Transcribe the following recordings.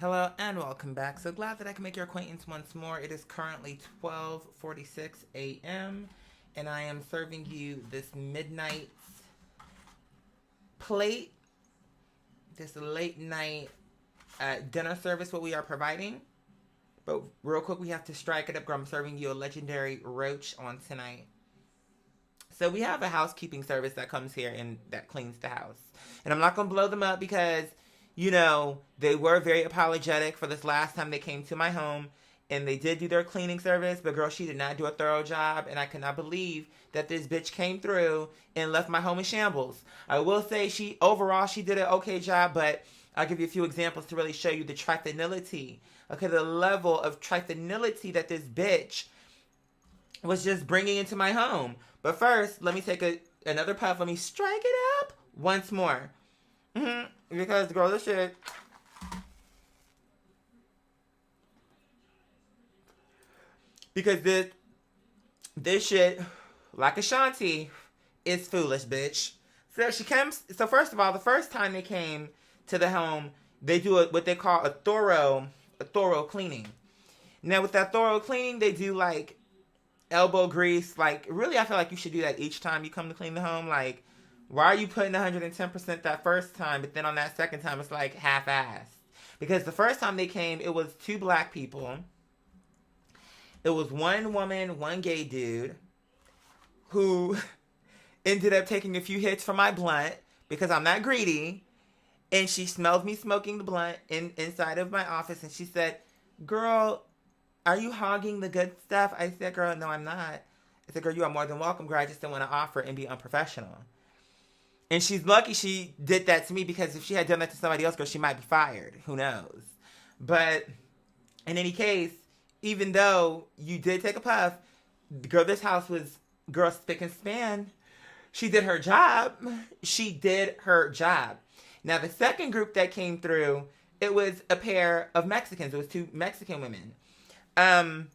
Hello and welcome back. So glad that I can make your acquaintance once more. It is currently 12:46 a.m. and I am serving you this midnight plate, this late night dinner service what we are providing. But real quick, we have to strike it up. I'm serving you a legendary roach on tonight. So we have a housekeeping service that comes here and that cleans the house. And I'm not going to blow them up because, they were very apologetic for this last time they came to my home. And they did do their cleaning service. But girl, she did not do a thorough job. And I cannot believe that this bitch came through and left my home in shambles. I will say overall she did an okay job. But I'll give you a few examples to really show you the trifidnility. Okay, the level of trifidility that this bitch was just bringing into my home. But first, let me take another puff. Let me strike it up once more. Because, girl, this shit. Because this shit, like Ashanti, is foolish, bitch. So first of all, the first time they came to the home, they do what they call a thorough cleaning. Now, with that thorough cleaning, they do like elbow grease. Like, really, I feel like you should do that each time you come to clean the home. Like, why are you putting 110% that first time, but then on that second time, it's like half-assed? Because the first time they came, it was two black people. It was one woman, one gay dude, who ended up taking a few hits from my blunt because I'm not greedy. And she smelled me smoking the blunt inside of my office, and she said, "Girl, are you hogging the good stuff?" I said, "Girl, no, I'm not." I said, "Girl, you are more than welcome, girl. I just don't want to offer and be unprofessional." And she's lucky she did that to me because if she had done that to somebody else, girl, she might be fired. Who knows? But in any case, even though you did take a puff, girl, this house was, girl, spick and span. She did her job. She did her job. Now, the second group that came through, it was a pair of Mexicans. It was two Mexican women. And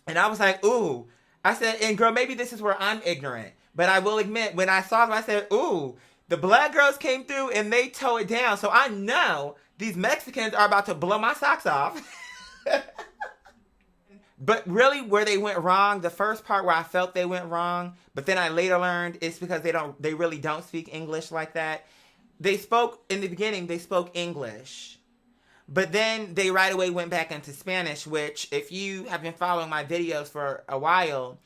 I was like, ooh. I said, and girl, maybe this is where I'm ignorant. But I will admit, when I saw them, I said, ooh, the black girls came through and they tore it down. So I know these Mexicans are about to blow my socks off. But really, where they went wrong, the first part where I felt they went wrong, but then I later learned it's because they really don't speak English like that. In the beginning, they spoke English. But then they right away went back into Spanish, which if you have been following my videos for a while,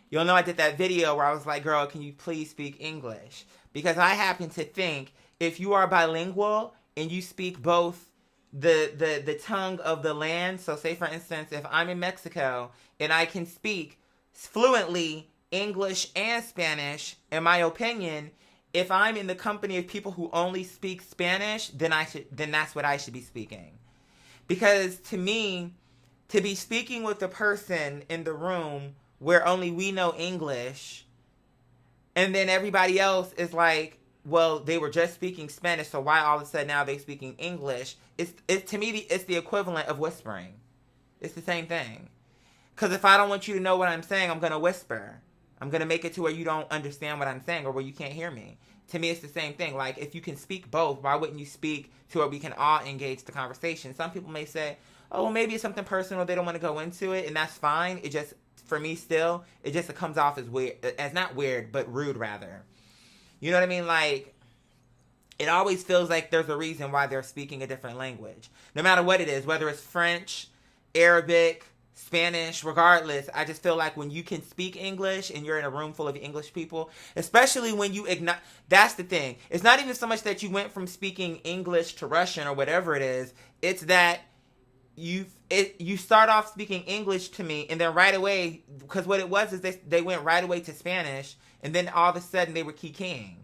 you'll know I did that video where I was like, girl, can you please speak English? Because I happen to think if you are bilingual and you speak both the tongue of the land, so say for instance, if I'm in Mexico and I can speak fluently English and Spanish, in my opinion, if I'm in the company of people who only speak Spanish, then that's what I should be speaking. Because to me, to be speaking with a person in the room where only we know English, and then everybody else is like, well, they were just speaking Spanish, so why all of a sudden now they're speaking English? To me, it's the equivalent of whispering. It's the same thing. Because if I don't want you to know what I'm saying, I'm going to whisper. I'm going to make it to where you don't understand what I'm saying or where you can't hear me. To me, it's the same thing. Like, if you can speak both, why wouldn't you speak to where we can all engage the conversation? Some people may say, oh, well, maybe it's something personal. They don't want to go into it, and that's fine. It just, for me still, it comes off as weird. As not weird, but rude, rather. You know what I mean? Like, it always feels like there's a reason why they're speaking a different language. No matter what it is, whether it's French, Arabic, Spanish, regardless, I just feel like when you can speak English and you're in a room full of English people, especially when you ignore, that's the thing. It's not even so much that you went from speaking English to Russian or whatever it is. It's that you start off speaking English to me, and then right away, because what it was is they went right away to Spanish, and then all of a sudden they were kikiing.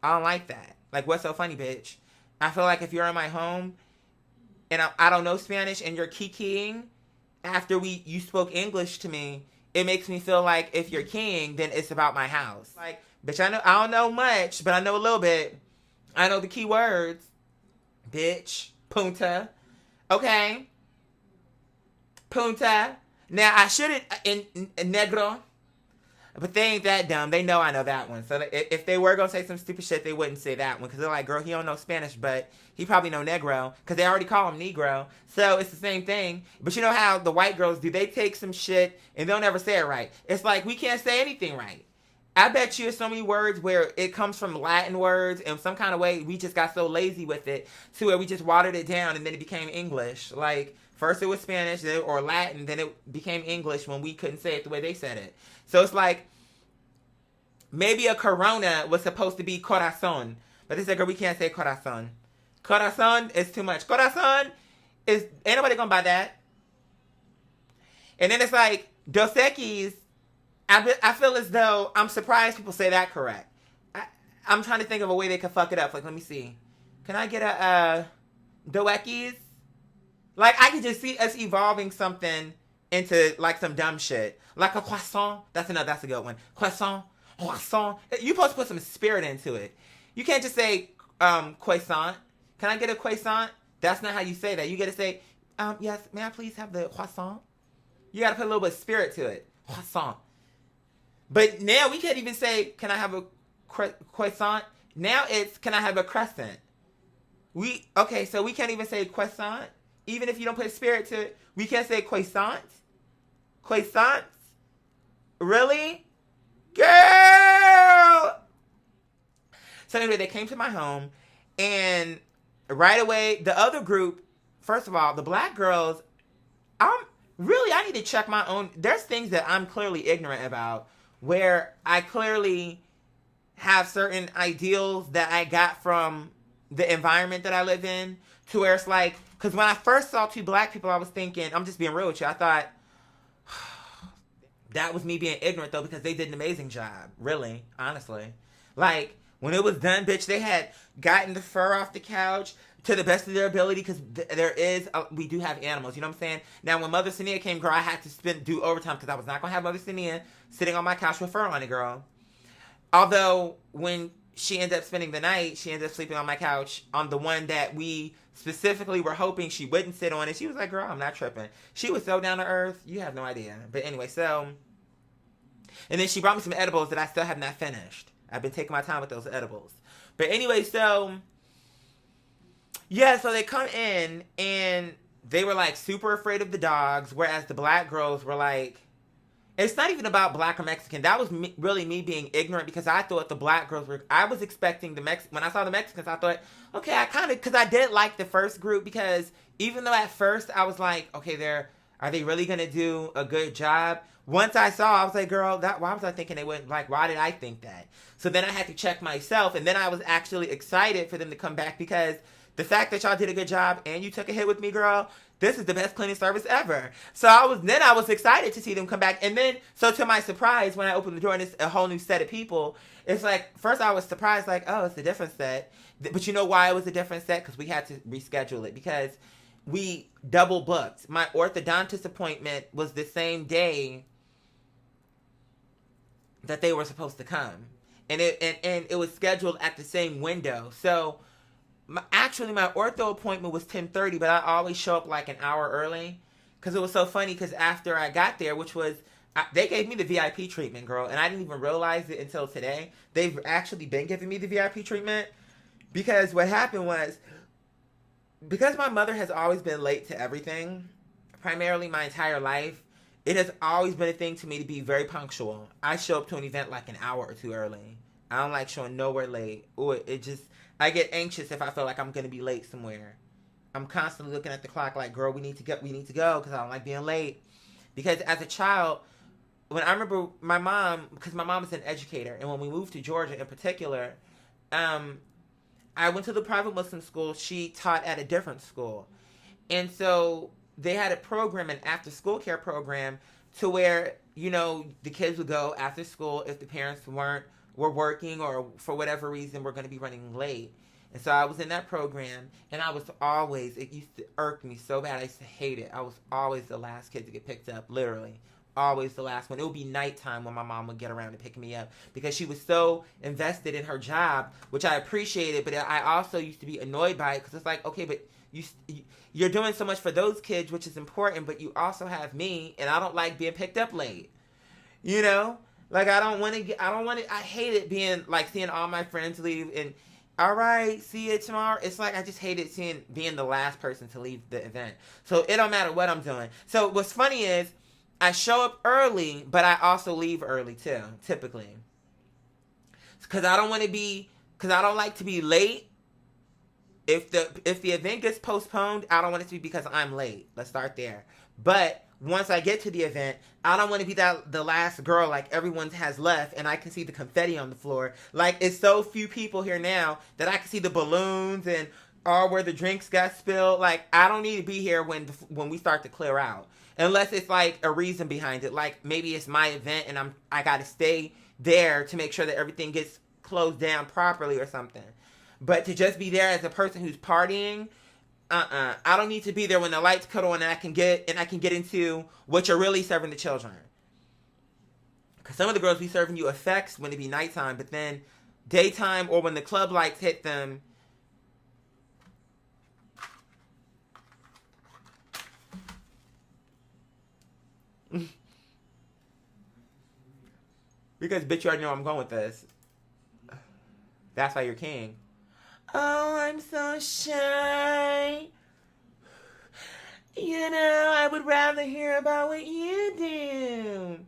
I don't like that. Like, what's so funny, bitch? I feel like if you're in my home and I don't know Spanish and you're kikiing after you spoke English to me, it makes me feel like if you're keying, then it's about my house. Like, bitch, I don't know much, but I know a little bit. I know the key words. Bitch. Punta. Okay. Punta. Now, I shouldn't, in negro. But they ain't that dumb. They know I know that one. So if they were going to say some stupid shit, they wouldn't say that one. Because they're like, girl, he don't know Spanish, but he probably know Negro. Because they already call him Negro. So it's the same thing. But you know how the white girls do? They take some shit and they'll never say it right. It's like, we can't say anything right. I bet you there's so many words where it comes from Latin words. In some kind of way, we just got so lazy with it to where we just watered it down and then it became English. Like, first it was Spanish or Latin, then it became English when we couldn't say it the way they said it. So it's like, maybe a Corona was supposed to be corazon. But they said, girl, we can't say corazon. Corazon is too much. Corazon is, ain't nobody gonna buy that. And then it's like, Dos Equis, I feel as though I'm surprised people say that correct. I'm trying to think of a way they could fuck it up. Like, let me see. Can I get a Dos Equis? Like, I could just see us evolving something into, like, some dumb shit. Like a croissant. That's a good one. Croissant. Croissant. You're supposed to put some spirit into it. You can't just say, croissant. Can I get a croissant? That's not how you say that. You gotta say, yes, may I please have the croissant? You gotta put a little bit of spirit to it. Croissant. But now we can't even say, can I have a croissant? Now it's, can I have a crescent? Okay, so we can't even say croissant. Even if you don't put spirit to it, we can't say croissant. Croissants? Really? Girl! So anyway, they came to my home, and right away, the other group, first of all, the black girls, I need to check my own. There's things that I'm clearly ignorant about, where I clearly have certain ideals that I got from the environment that I live in, to where it's like, because when I first saw two black people, I was thinking, I'm just being real with you, I thought, that was me being ignorant, though, because they did an amazing job, really, honestly. Like, when it was done, bitch, they had gotten the fur off the couch to the best of their ability, because we do have animals, you know what I'm saying? Now, when Mother Sania came, girl, I had to do overtime, because I was not going to have Mother Sania sitting on my couch with fur on it, girl. Although, when she ended up spending the night, she ended up sleeping on my couch on the one that we specifically were hoping she wouldn't sit on. And she was like, girl, I'm not tripping. She was so down to earth. You have no idea. But anyway, so. And then she brought me some edibles that I still have not finished. I've been taking my time with those edibles. But anyway, so. Yeah, so they come in and they were like super afraid of the dogs. Whereas the black girls were like. It's not even about black or Mexican. That was really me being ignorant, because I thought the black girls were... I was expecting when I saw the Mexicans, I thought, okay, because I did like the first group, because even though at first I was like, okay, are they really going to do a good job? Once I saw, I was like, girl, why was I thinking they wouldn't? Like, why did I think that? So then I had to check myself, and then I was actually excited for them to come back, because the fact that y'all did a good job and you took a hit with me, girl, this is the best cleaning service ever. So I was excited to see them come back. And then, so to my surprise, when I opened the door and it's a whole new set of people, it's like, first I was surprised, like, oh, it's a different set. But you know why it was a different set? Because we had to reschedule it, because we double booked. My orthodontist appointment was the same day that they were supposed to come. And it was scheduled at the same window. So my ortho appointment was 10:30, but I always show up like an hour early, because it was so funny, because after I got there, which was, they gave me the VIP treatment, girl, and I didn't even realize it until today. They've actually been giving me the VIP treatment, because what happened was, because my mother has always been late to everything, primarily my entire life, it has always been a thing to me to be very punctual. I show up to an event like an hour or two early. I don't like showing nowhere late. Or I get anxious if I feel like I'm going to be late somewhere. I'm constantly looking at the clock like, girl, we need to go, because I don't like being late. Because as a child, when I remember my mom, because my mom is an educator, and when we moved to Georgia in particular, I went to the private Muslim school. She taught at a different school. And so they had a program, an after-school care program, to where, the kids would go after school if the parents were working, or for whatever reason were going to be running late. And so I was in that program, and it used to irk me so bad. I used to hate it. I was always the last kid to get picked up, literally. Always the last one. It would be nighttime when my mom would get around to pick me up, because she was so invested in her job, which I appreciated, but I also used to be annoyed by it, because it's like, okay, but you're doing so much for those kids, which is important, but you also have me, and I don't like being picked up late, Like, I hate it being, like, seeing all my friends leave and, all right, see you tomorrow. It's like, I just hated being the last person to leave the event. So it don't matter what I'm doing. So what's funny is, I show up early, but I also leave early too, typically. Because I don't like to be late. If the event gets postponed, I don't want it to be because I'm late. Let's start there. But once I get to the event, I don't want to be the last girl, like everyone has left and I can see the confetti on the floor. Like, it's so few people here now that I can see the balloons and where the drinks got spilled. Like, I don't need to be here when we start to clear out. Unless it's like a reason behind it. Like, maybe it's my event and I got to stay there to make sure that everything gets closed down properly or something. But to just be there as a person who's partying, I don't need to be there when the lights cut on and I can get into what you're really serving the children. Because some of the girls be serving you effects when it be nighttime, but then daytime or when the club lights hit them. Because, bitch, you already know I'm going with this. That's why you're king. Oh, I'm so shy. You know, I would rather hear about what you do.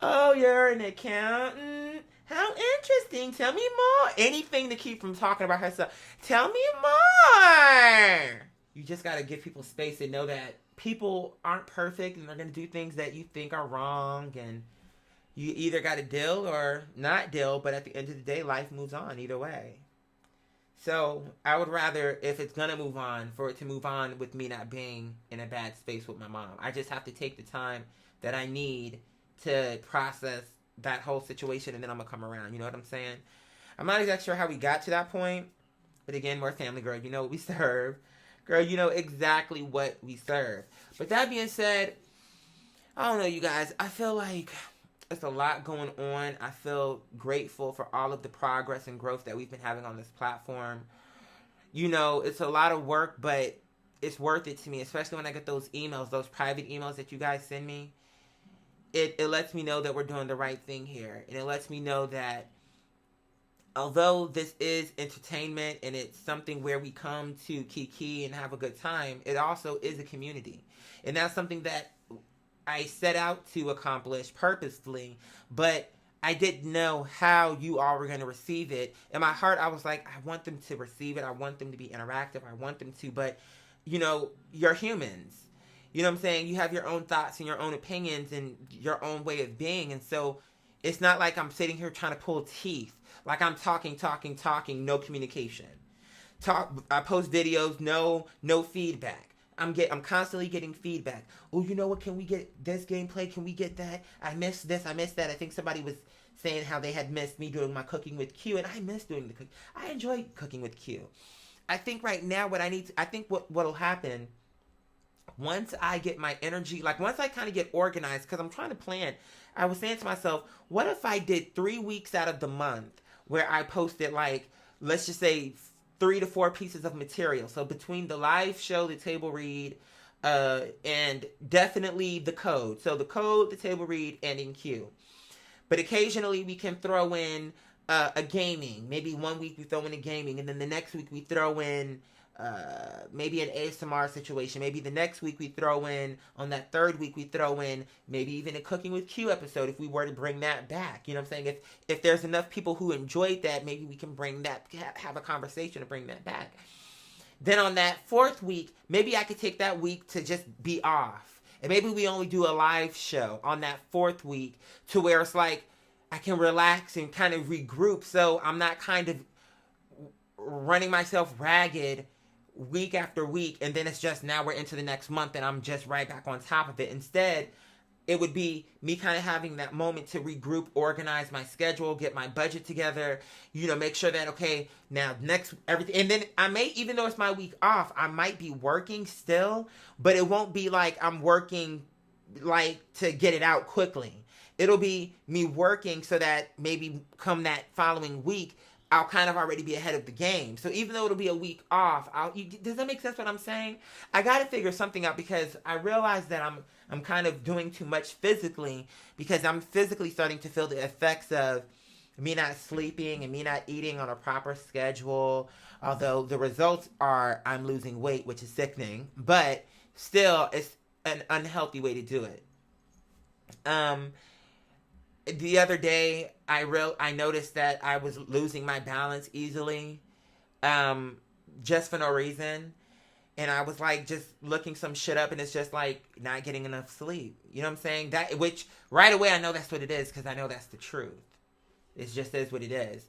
Oh, you're an accountant? How interesting. Tell me more. Anything to keep from talking about herself. Tell me more. You just got to give people space and know that people aren't perfect and they're going to do things that you think are wrong, and you either got to deal or not deal, but at the end of the day, life moves on either way. So I would rather, if it's going to move on, for it to move on with me not being in a bad space with my mom. I just have to take the time that I need to process that whole situation, and then I'm going to come around. You know what I'm saying? I'm not exactly sure how we got to that point, but again, we're a family, girl. You know what we serve. Girl, you know exactly what we serve. But that being said, I don't know, you guys. I feel like there's a lot going on. I feel grateful for all of the progress and growth that we've been having on this platform. You know, it's a lot of work, but it's worth it to me, especially when I get those emails, those private emails that you guys send me. It lets me know that we're doing the right thing here. And it lets me know that although this is entertainment and it's something where we come to kiki and have a good time, it also is a community. And that's something that I set out to accomplish purposefully, but I didn't know how you all were going to receive it. In my heart, I was like, I want them to receive it. I want them to be interactive. I want them to, but, you know, you're humans. You know what I'm saying? You have your own thoughts and your own opinions and your own way of being. And so it's not like I'm sitting here trying to pull teeth. Like I'm talking, no communication. I post videos, no feedback. I'm constantly getting feedback. Oh, you know what? Can we get this gameplay? Can we get that? I missed this. I missed that. I think somebody was saying how they had missed me doing my cooking with Q, and I miss doing the cooking. I enjoy cooking with Q. I think right now what'll happen once I get my energy, like once I kind of get organized, because I'm trying to plan. I was saying to myself, what if I did 3 weeks out of the month where I posted, like, let's just say 3 to 4 pieces of material. So between the live show, the table read, and definitely the code. So the code, the table read, and in Q. But occasionally we can throw in a gaming. Maybe 1 week we throw in a gaming, and then the next week we throw in maybe an ASMR situation. Maybe the next week we throw in, on that third week we throw in maybe even a Cooking with Q episode if we were to bring that back. You know what I'm saying? If there's enough people who enjoyed that, maybe we can bring that, have a conversation to bring that back. Then on that fourth week, maybe I could take that week to just be off. And maybe we only do a live show on that fourth week to where it's like I can relax and kind of regroup, so I'm not kind of running myself ragged week after week, and then it's just now we're into the next month and I'm just right back on top of it. Instead, it would be me kind of having that moment to regroup, organize my schedule, get my budget together, you know, make sure that, okay, now next everything, and then I may, even though it's my week off, I might be working still, but it won't be like I'm working like to get it out quickly. It'll be me working so that maybe come that following week, I'll kind of already be ahead of the game. So even though it'll be a week off, does that make sense what I'm saying? I got to figure something out because I realize that I'm kind of doing too much physically because I'm physically starting to feel the effects of me not sleeping and me not eating on a proper schedule. Although the results are I'm losing weight, which is sickening, but still it's an unhealthy way to do it. The other day I noticed that I was losing my balance easily, just for no reason. And I was like just looking some shit up, and it's just like not getting enough sleep. You know what I'm saying? Which right away I know that's what it is because I know that's the truth. It just is what it is.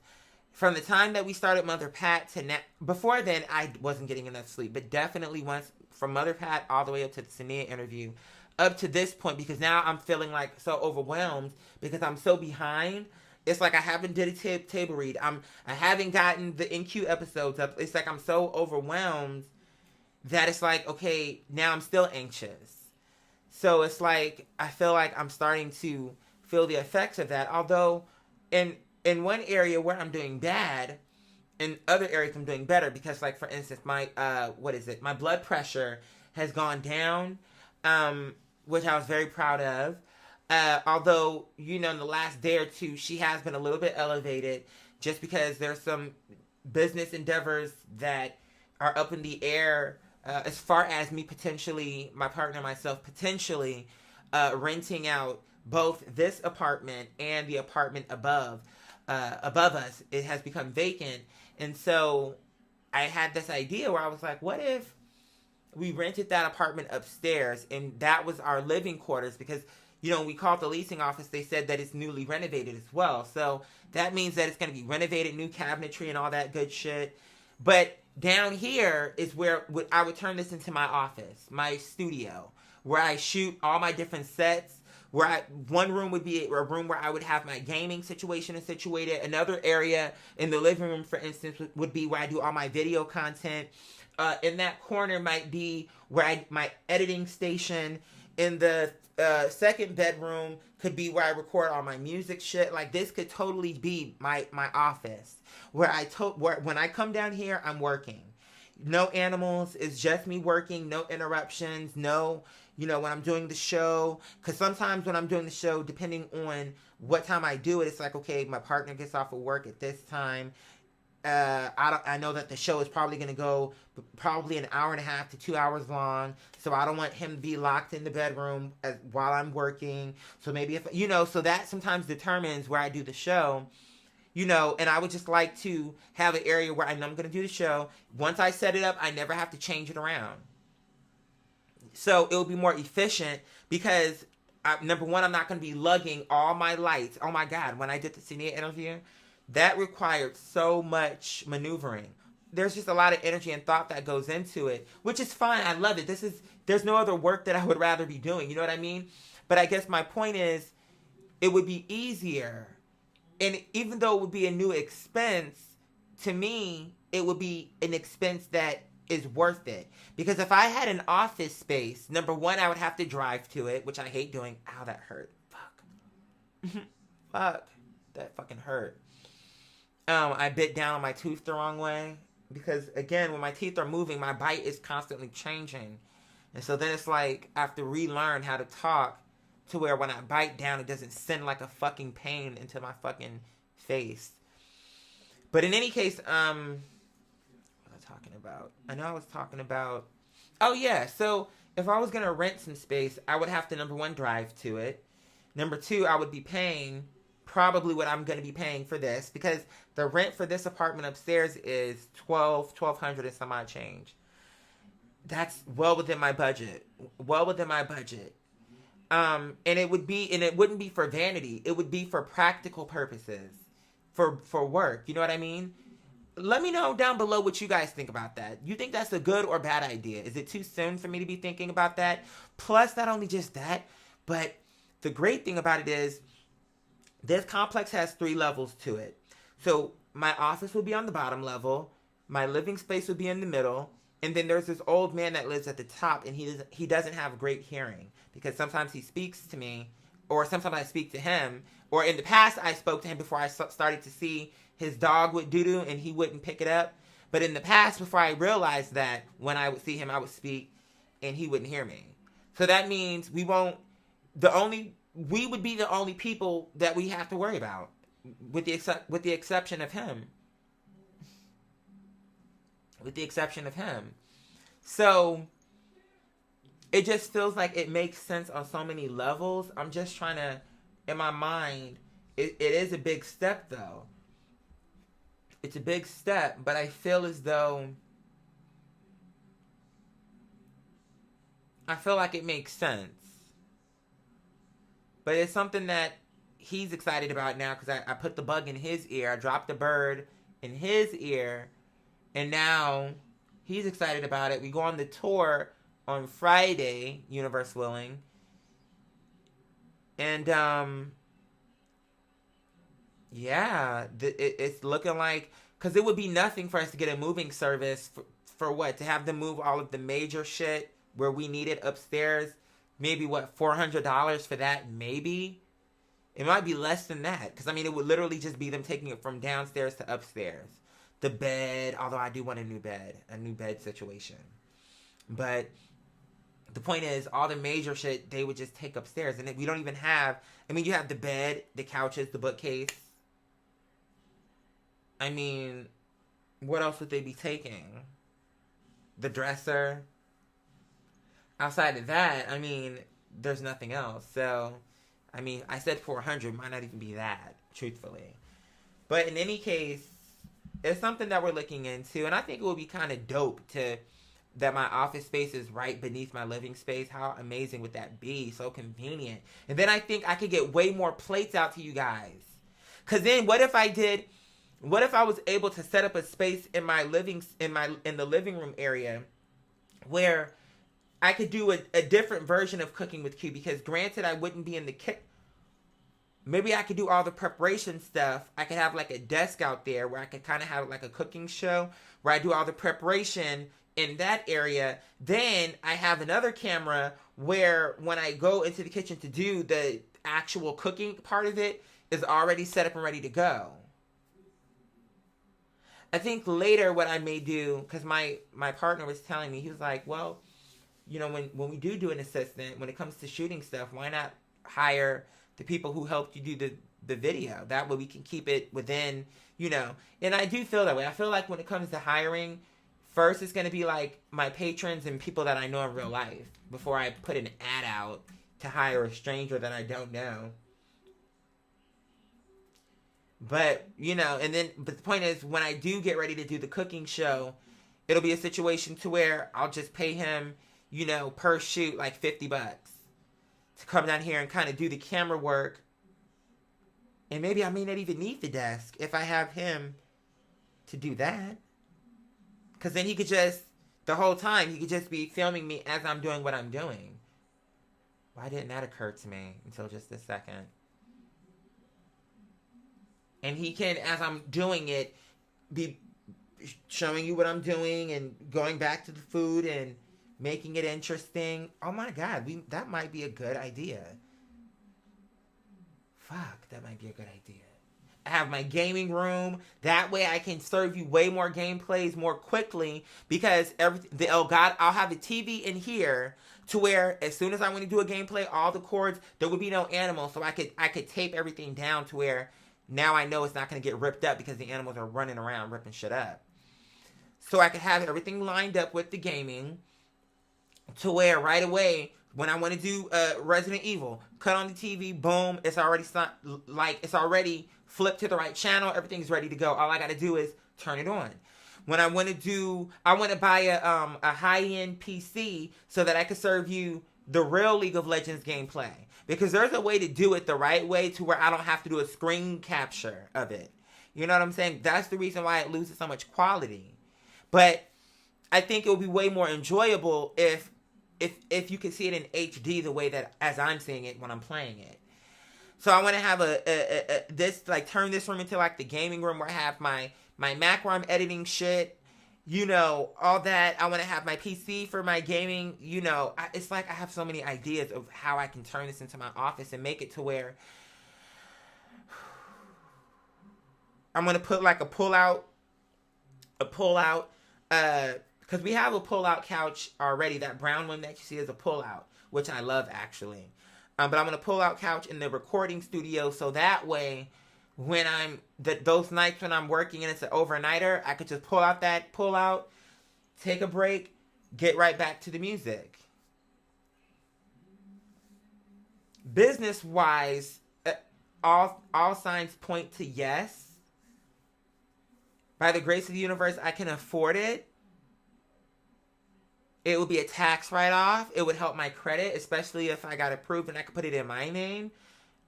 From the time that we started Mother Pat to now, before then I wasn't getting enough sleep, but definitely once from Mother Pat all the way up to the Sania interview, up to this point, because now I'm feeling like so overwhelmed because I'm so behind. It's like I haven't did a table read. I haven't gotten the NQ episodes up. It's like I'm so overwhelmed that it's like, okay, now I'm still anxious. So it's like I feel like I'm starting to feel the effects of that. Although in one area where I'm doing bad, in other areas I'm doing better because, like, for instance, my my blood pressure has gone down, which I was very proud of. Although, in the last day or two, she has been a little bit elevated just because there's some business endeavors that are up in the air, as far as me potentially, my partner and myself potentially renting out both this apartment and the apartment above us. It has become vacant. And so I had this idea where I was like, what if we rented that apartment upstairs and that was our living quarters? Because, we called the leasing office. They said that it's newly renovated as well. So that means that it's going to be renovated, new cabinetry and all that good shit. But down here is where I would turn this into my office, my studio, where I shoot all my different sets. One room would be a room where I would have my gaming situation situated. Another area in the living room, for instance, would be where I do all my video content. In that corner might be where my editing station. In the second bedroom could be where I record all my music shit. Like, this could totally be my office where when I come down here, I'm working. No animals. It's just me working. No interruptions. No, when I'm doing the show. Because sometimes when I'm doing the show, depending on what time I do it, it's like, okay, my partner gets off of work at this time. I know that the show is probably going to go probably an hour and a half to 2 hours long. So I don't want him to be locked in the bedroom while I'm working. So maybe so that sometimes determines where I do the show. And I would just like to have an area where I know I'm going to do the show. Once I set it up, I never have to change it around. So it will be more efficient because, number one, I'm not going to be lugging all my lights. Oh, my God. When I did the Senia interview, that required so much maneuvering. There's just a lot of energy and thought that goes into it, which is fine. I love it. There's no other work that I would rather be doing. You know what I mean? But I guess my point is, it would be easier. And even though it would be a new expense, to me, it would be an expense that is worth it. Because if I had an office space, number one, I would have to drive to it, which I hate doing. Ow, that hurt. Fuck. Fuck. That fucking hurt. I bit down on my tooth the wrong way. Because, again, when my teeth are moving, my bite is constantly changing. And so then it's like I have to relearn how to talk to where when I bite down, it doesn't send like a fucking pain into my fucking face. But in any case, what was I talking about? I know I was talking about... Oh, yeah. So if I was going to rent some space, I would have to, number one, drive to it. Number two, I would be paying probably what I'm going to be paying for this, because the rent for this apartment upstairs is $1,200 and some odd change. That's well within my budget. And it wouldn't be for vanity. It would be for practical purposes, for work. You know what I mean? Let me know down below what you guys think about that. You think that's a good or bad idea? Is it too soon for me to be thinking about that? Plus, not only just that, but the great thing about it is this complex has 3 levels to it. So my office will be on the bottom level. My living space will be in the middle. And then there's this old man that lives at the top, and he doesn't have great hearing, because sometimes he speaks to me or sometimes I speak to him, or in the past I spoke to him before I started to see his dog would doo-doo and he wouldn't pick it up. But in the past, before I realized that, when I would see him, I would speak and he wouldn't hear me. So that means we would be the only people that we have to worry about, with the exception of him. With the exception of him. So it just feels like it makes sense on so many levels. I'm just trying to, in my mind, it is a big step though. It's a big step, but I feel as though, I feel like it makes sense. But it's something that he's excited about now, because I put the bug in his ear. I dropped the bird in his ear. And now he's excited about it. We go on the tour on Friday, universe willing. And, yeah, it's looking like, because it would be nothing for us to get a moving service for what? To have them move all of the major shit where we need it upstairs. Maybe what, $400 for that? Maybe. It might be less than that. Because, I mean, it would literally just be them taking it from downstairs to upstairs. The bed, although I do want a new bed situation. But the point is, all the major shit, they would just take upstairs. And we don't even have, I mean, you have the bed, the couches, the bookcase. I mean, what else would they be taking? The dresser. Outside of that, I mean, there's nothing else. So, I mean, I said 400, might not even be that, truthfully. But in any case, it's something that we're looking into. And I think it would be kind of dope that my office space is right beneath my living space. How amazing would that be? So convenient. And then I think I could get way more plates out to you guys. Because then what if I was able to set up a space in the living room area where I could do a different version of Cooking with Q, because granted I wouldn't be in the kitchen. Maybe I could do all the preparation stuff. I could have like a desk out there where I could kind of have like a cooking show where I do all the preparation in that area. Then I have another camera where when I go into the kitchen to do the actual cooking part of it is already set up and ready to go. I think later what I may do, because my partner was telling me, he was like, well, you know, when we do an assistant, when it comes to shooting stuff, why not hire the people who helped you do the video? That way we can keep it within, you know. And I do feel that way. I feel like when it comes to hiring, first it's going to be like my patrons and people that I know in real life before I put an ad out to hire a stranger that I don't know. But, you know, but the point is, when I do get ready to do the cooking show, it'll be a situation to where I'll just pay him, you know, per shoot like $50 to come down here and kind of do the camera work. And maybe I may not even need the desk if I have him to do that. Because then he could just, the whole time, he could just be filming me as I'm doing what I'm doing. Why didn't that occur to me until just a second? And he can, as I'm doing it, be showing you what I'm doing and going back to the food and making it interesting. Oh my God, that might be a good idea. Fuck, that might be a good idea. I have my gaming room. That way I can serve you way more gameplays more quickly, because I'll have a TV in here to where as soon as I want to do a gameplay, all the cords, there would be no animals, so I could tape everything down to where now I know it's not going to get ripped up because the animals are running around ripping shit up. So I could have everything lined up with the gaming to where right away, when I want to do Resident Evil, cut on the TV, boom, it's already flipped to the right channel, everything's ready to go. All I got to do is turn it on. When I want to buy a high-end PC so that I can serve you the real League of Legends gameplay. Because there's a way to do it the right way to where I don't have to do a screen capture of it. You know what I'm saying? That's the reason why it loses so much quality. But I think it would be way more enjoyable if you could see it in HD the way that as I'm seeing it when I'm playing it. So I want to have turn this room into like the gaming room where I have my Mac where I'm editing shit, you know, all that. I want to have my PC for my gaming. You know, it's like I have so many ideas of how I can turn this into my office and make it to where I'm going to put like a pull out, because we have a pull out couch already. That brown one that you see is a pull out, which I love actually. But I'm going to pull out couch in the recording studio, so that way when those nights when I'm working and it's an overnighter, I could just pull out, take a break, get right back to the music. Business wise, all signs point to yes. By the grace of the universe, I can afford it. It would be a tax write-off. It would help my credit, especially if I got approved and I could put it in my name.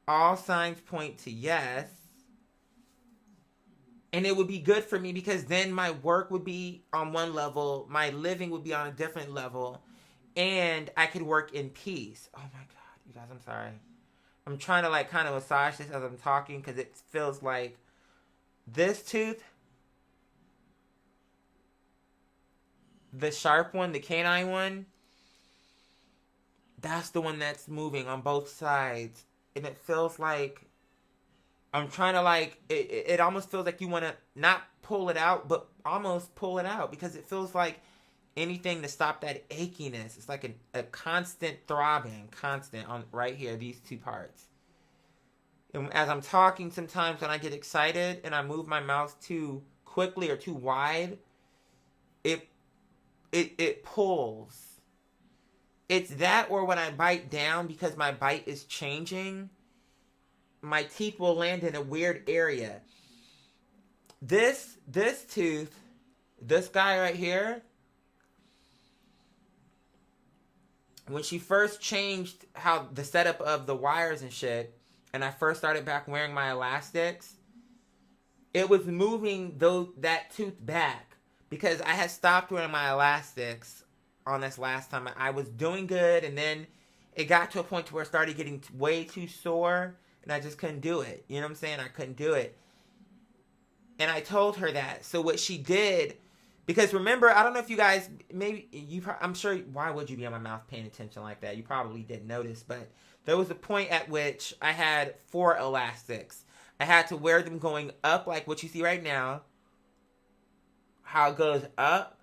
All signs point to yes. And it would be good for me because then my work would be on one level, my living would be on a different level, and I could work in peace. Oh my God, you guys, I'm sorry. I'm trying to like kind of massage this as I'm talking because it feels like this tooth, the sharp one, the canine one, that's the one that's moving on both sides. And it feels like I'm trying to like, it almost feels like you want to not pull it out, but almost pull it out because it feels like anything to stop that achiness. It's like a constant throbbing, constant on right here, these two parts. And as I'm talking, sometimes when I get excited and I move my mouth too quickly or too wide, it pulls. It's that, or when I bite down because my bite is changing, my teeth will land in a weird area. This tooth, this guy right here, when she first changed how the setup of the wires and shit, and I first started back wearing my elastics, it was moving that tooth back. Because I had stopped wearing my elastics on this last time. I was doing good, and then it got to a point to where it started getting way too sore, and I just couldn't do it. You know what I'm saying? I couldn't do it. And I told her that. So what she did, because remember, I don't know if you guys, I'm sure, why would you be on my mouth paying attention like that? You probably didn't notice, but there was a point at which I had 4 elastics. I had to wear them going up like what you see right now, how it goes up,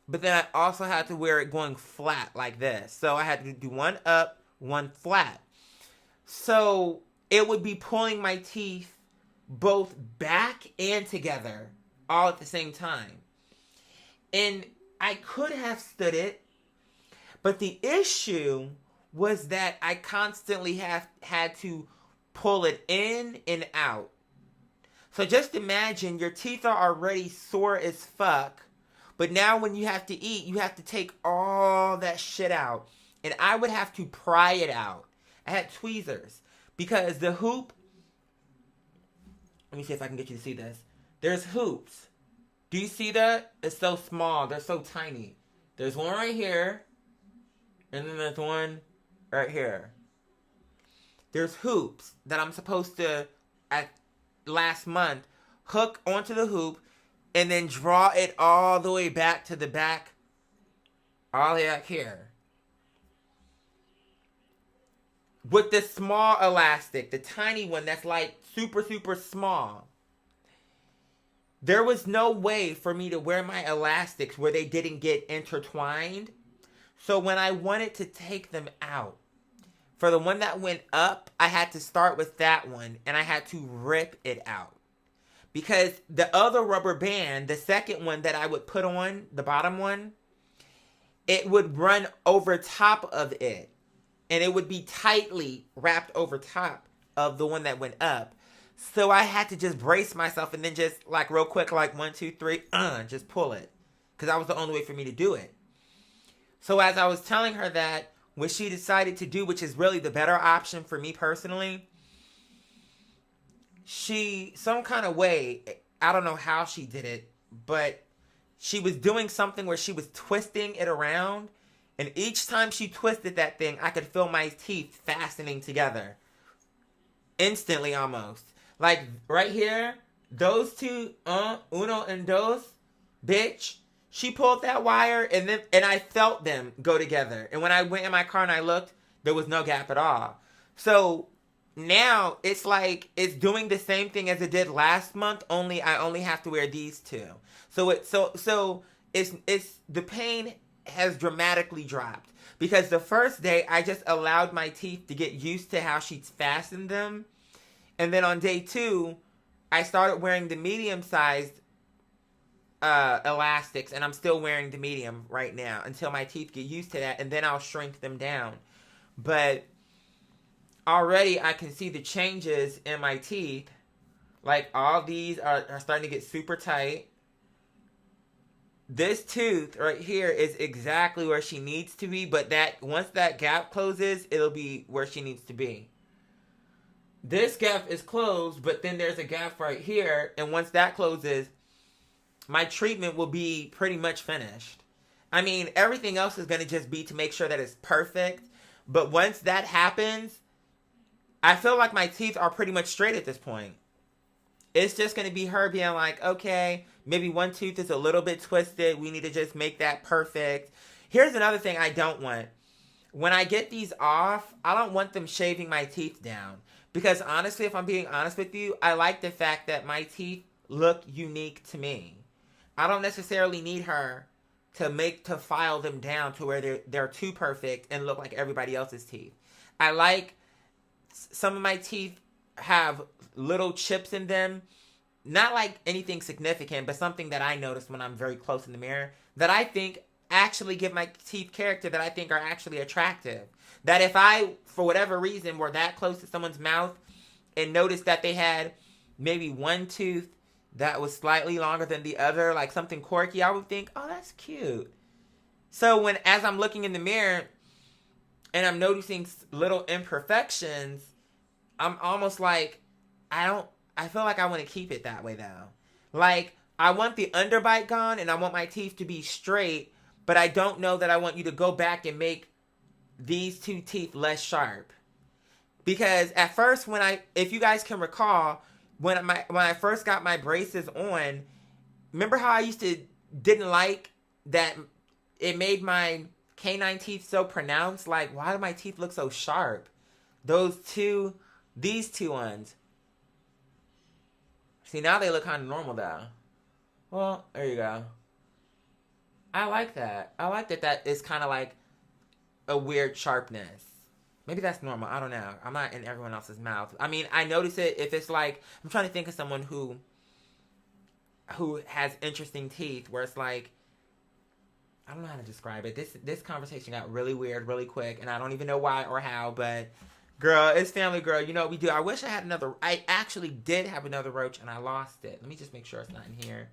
but then I also had to wear it going flat like this. So I had to do one up, one flat. So it would be pulling my teeth both back and together all at the same time. And I could have stood it, but the issue was that I constantly had to pull it in and out. So just imagine your teeth are already sore as fuck, but now when you have to eat, you have to take all that shit out. And I would have to pry it out. I had tweezers because the hoop, let me see if I can get you to see this. There's hoops. Do you see that? It's so small. They're so tiny. There's one right here, and then there's one right here. There's hoops that I'm supposed to, last month, hook onto the hoop and then draw it all the way back to the back, all the way back here. With this small elastic, the tiny one that's like super, super small. There was no way for me to wear my elastics where they didn't get intertwined. So when I wanted to take them out, for the one that went up, I had to start with that one, and I had to rip it out. Because the other rubber band, the second one that I would put on, the bottom one, it would run over top of it. And it would be tightly wrapped over top of the one that went up. So I had to just brace myself and then just, like, real quick, like, 1, 2, 3, just pull it. Because that was the only way for me to do it. So as I was telling her that, what she decided to do, which is really the better option for me personally, she, some kind of way, I don't know how she did it, but she was doing something where she was twisting it around, and each time she twisted that thing, I could feel my teeth fastening together. Instantly, almost. Like, right here, those two, uno and dos, bitch, She pulled that wire, and I felt them go together. And when I went in my car and I looked, there was no gap at all. So now it's like it's doing the same thing as it did last month. Only I only have to wear these two. So it's the pain has dramatically dropped, because the first day I just allowed my teeth to get used to how she's fastened them, and then on day 2, I started wearing the medium-sized elastics, and I'm still wearing the medium right now until my teeth get used to that, and then I'll shrink them down. But already I can see the changes in my teeth. Like, all these are starting to get super tight. This tooth right here is exactly where she needs to be, but that once that gap closes, it'll be where she needs to be. This gap is closed, but then there's a gap right here, and once that closes, my treatment will be pretty much finished. I mean, everything else is going to just be to make sure that it's perfect, but once that happens, I feel like my teeth are pretty much straight at this point. It's just going to be her being like, okay, maybe one tooth is a little bit twisted. We need to just make that perfect. Here's another thing I don't want. When I get these off, I don't want them shaving my teeth down. Because honestly, if I'm being honest with you, I like the fact that my teeth look unique to me. I don't necessarily need her to file them down to where they're too perfect and look like everybody else's teeth. I like some of my teeth have little chips in them. Not like anything significant, but something that I notice when I'm very close in the mirror that I think actually give my teeth character, that I think are actually attractive. That if I, for whatever reason, were that close to someone's mouth and noticed that they had maybe one tooth that was slightly longer than the other, like something quirky, I would think, oh, that's cute. So as I'm looking in the mirror and I'm noticing little imperfections, I'm almost like, I feel like I want to keep it that way though. Like, I want the underbite gone and I want my teeth to be straight, but I don't know that I want you to go back and make these two teeth less sharp. Because at first, if you guys can recall, when I first got my braces on, remember how I didn't like that it made my canine teeth so pronounced? Like, why do my teeth look so sharp? These two ones. See, now they look kind of normal though. Well, there you go. I like that. I like that is kind of like a weird sharpness. Maybe that's normal. I don't know. I'm not in everyone else's mouth. I mean, I notice it if it's like, I'm trying to think of someone who has interesting teeth where it's like, I don't know how to describe it. This conversation got really weird really quick, and I don't even know why or how, but girl, it's family, girl. You know what we do. I wish I actually did have another roach and I lost it. Let me just make sure it's not in here.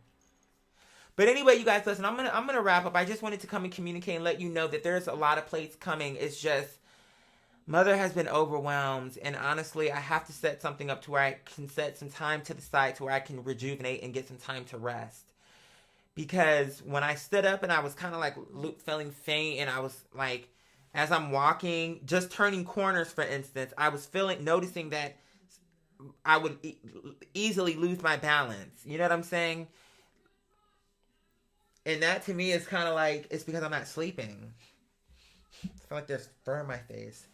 But anyway, you guys, listen, I'm gonna wrap up. I just wanted to come and communicate and let you know that there's a lot of plates coming. It's just, Mother has been overwhelmed, and honestly, I have to set something up to where I can set some time to the side to where I can rejuvenate and get some time to rest. Because when I stood up and I was kind of like feeling faint, and I was like, as I'm walking, just turning corners, for instance, I was noticing that I would easily lose my balance. You know what I'm saying? And that to me is kind of like, it's because I'm not sleeping. I feel like there's fur in my face.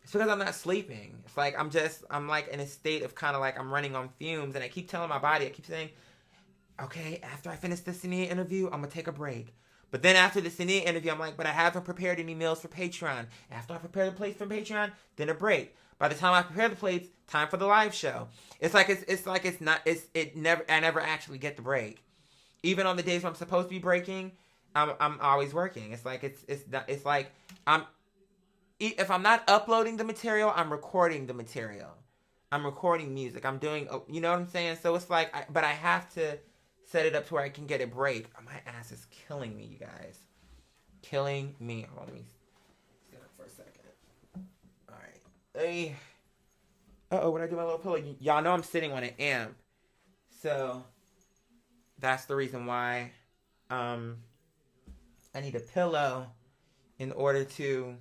It's because I'm not sleeping. It's like I'm like in a state of kind of like I'm running on fumes, and I keep telling my body, I keep saying, okay, after I finish this Sania interview, I'm going to take a break. But then after the Sania interview, I'm like, but I haven't prepared any meals for Patreon. After I prepare the plates for Patreon, then a break. By the time I prepare the plates, time for the live show. I never actually get the break. Even on the days when I'm supposed to be breaking, I'm always working. It's like if I'm not uploading the material, I'm recording the material. I'm recording music. I'm doing, you know what I'm saying? So it's like, but I have to set it up to where I can get a break. Oh, my ass is killing me, you guys. Killing me. Hold on, let me stand up for a second. All right. Hey. When I do my little pillow, y'all know I'm sitting on an amp. So that's the reason why I need a pillow in order to,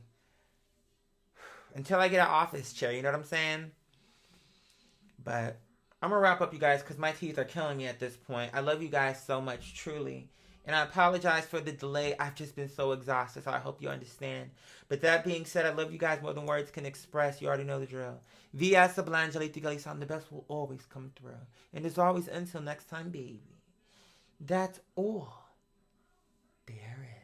until I get an office chair, you know what I'm saying? But I'm going to wrap up, you guys, because my teeth are killing me at this point. I love you guys so much, truly. And I apologize for the delay. I've just been so exhausted, so I hope you understand. But that being said, I love you guys more than words can express. You already know the drill. Via Sablangeliti Galisan, the best will always come through. And as always, until next time, baby. That's all there is.